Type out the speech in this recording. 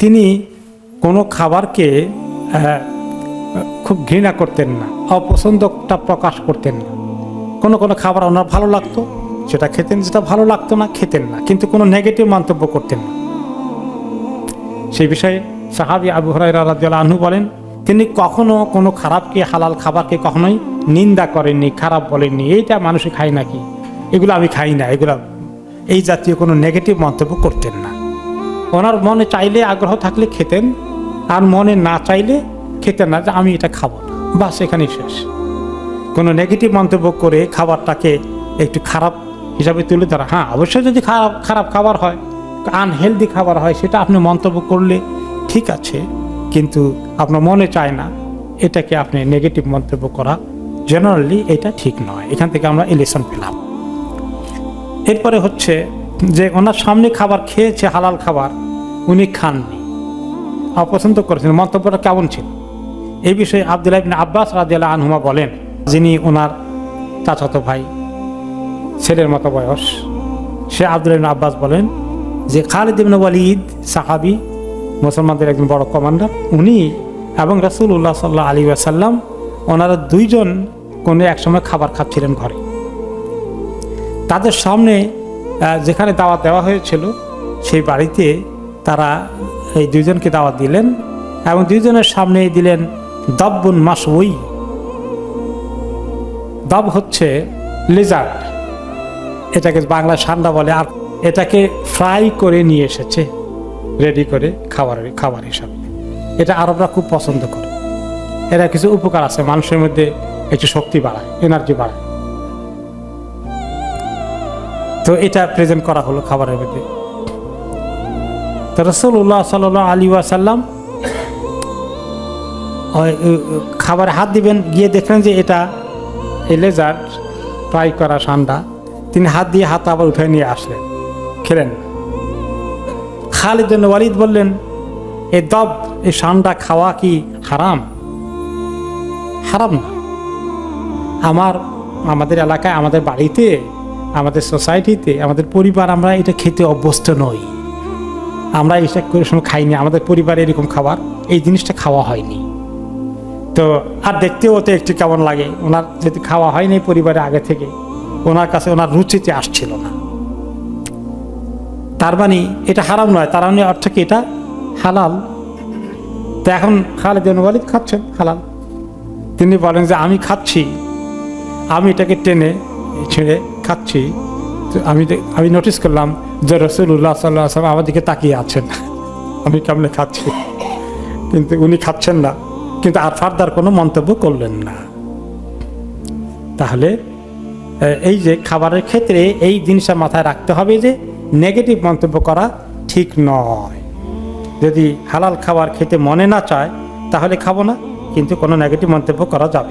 তিনি কোনো খাবারকে খুব ঘৃণা করতেন না, অপছন্দটা প্রকাশ করতেন না। কোনো কোনো খাবার ওনার ভালো লাগতো সেটা খেতেন, যেটা ভালো লাগতো না খেতেন না, কিন্তু কোনো নেগেটিভ মন্তব্য করতেন না। সেই বিষয়ে সাহাবী আবু হুরায়রা রাদিয়াল্লাহু আনহু বলেন, তিনি কখনো কোনো খারাপকে, হালাল খাবারকে কখনোই নিন্দা করেননি, খারাপ বলেননি, এইটা মানুষে খায় নাকি, এগুলো আমি খাই না, এগুলো, এই জাতীয় কোনো নেগেটিভ মন্তব্য করতেন না। ওনার মনে চাইলে, আগ্রহ থাকলে খেতেন, আর মনে না চাইলে খেতেন না, যে আমি এটা খাবো না, বাস এখানেই শেষ। কোনো নেগেটিভ মন্তব্য করে খাবারটাকে একটু খারাপ হিসাবে তুলে ধরা, হ্যাঁ অবশ্যই যদি খারাপ খাবার হয়, আনহেলদি খাবার হয়, সেটা আপনি মন্তব্য করলে ঠিক আছে, কিন্তু আপনার মনে চায় না, এটাকে আপনি নেগেটিভ মন্তব্য করা জেনারেলি এটা ঠিক নয়। এখান থেকে আমরা লেসন পেলাম। এরপরে হচ্ছে যে ওনার সামনে খাবার খেয়েছে, হালাল খাবার, উনি খাননি, অপছন্দ করেছেন, মন্তব্যটা কেমন ছিল এই বিষয়ে আব্দুল্লাহ ইবনে আব্বাস রাদিয়াল্লাহু আনহুমা বলেন, যিনি ওনার চাচাতো ভাই, ছেলের মতো বয়স, সে আব্দুল্লাহ ইবনে আব্বাস বলেন যে খালিদ ইবনে ওয়ালিদ সাহাবী, মুসলমানদের একজন বড় কমান্ডার, উনি এবং রাসূলুল্লাহ সাল্লাল্লাহু আলাইহি ওয়াসাল্লাম ওনারা দুইজন কোনো একসময় খাবার খাচ্ছিলেন ঘরে। তাদের সামনে যেখানে দাওয়াত দেওয়া হয়েছিল সেই বাড়িতে তারা এই দুইজনকে দাওয়াত দিলেন এবং দুইজনের সামনে দিলেন দাব্বুন মাশউই। দাব হচ্ছে লেজার্ড, এটাকে বাংলা সান্ডা বলে, আর এটাকে ফ্রাই করে নিয়ে এসেছে রেডি করে খাবার হিসাবে। এটা আরবরা খুব পছন্দ করে, এরা কিছু উপকার আছে, মানুষের মধ্যে একটু শক্তি বাড়ায়, এনার্জি বাড়ায়। তো এটা প্রেজেন্ট করা হলো খাবারের মধ্যে। তো রাসূলুল্লাহ সাল্লাল্লাহু আলাইহি ওয়াসাল্লাম খাবারে হাত দিবেন, গিয়ে দেখলেন যে এটা লেজার্ড ফ্রাই করা সান্ডা। তিনি হাত দিয়ে হাত আবার উঠে নিয়ে আসলেন, খেলেন। খালিদ ইবনে ওয়ালিদ বললেন, এই দব, এই সান্ডা খাওয়া কি হারাম? হারাম না। আমাদের এলাকায়, আমাদের বাড়িতে, আমাদের সোসাইটিতে, আমাদের পরিবার, আমরা এটা খেতে অভ্যস্ত নই, আমরা এটা কোনো সময় খাইনি, আমাদের পরিবারে এরকম খাবার, এই জিনিসটা খাওয়া হয়নি। তো আর দেখতেও তো একটু কেমন লাগে, ওনার যেহেতু খাওয়া হয়নি পরিবারে আগে থেকে, ওনার কাছে ওনার রুচিতে আসছিল না। তার মানে এটা হারাম নয়, তার মানে অর্থ কি এটা হালাল। তো এখন খালিদ ইবনে ওয়ালিদ খাচ্ছেন হালাল। তিনি বলেন যে আমি খাচ্ছি, আমি এটাকে টেনে ছেড়ে খাচ্ছি, তো আমি নোটিস করলাম যে রাসূলুল্লাহ সাল্লাল্লাহু আলাইহি ওয়াসাল্লাম আমার দিকে তাকিয়ে আছেন, আমি কেমনে খাচ্ছি, কিন্তু উনি খাচ্ছেন না, কিন্তু আর ফার্দার কোনো মন্তব্য করলেন না। তাহলে এই যে খাবারের ক্ষেত্রে এই জিনিসটা মাথায় রাখতে হবে যে নেগেটিভ মন্তব্য করা ঠিক নয়। যদি হালাল খাবার খেতে মনে না চায় তাহলে খাবো না, কিন্তু কোনো নেগেটিভ মন্তব্য করা যাবে।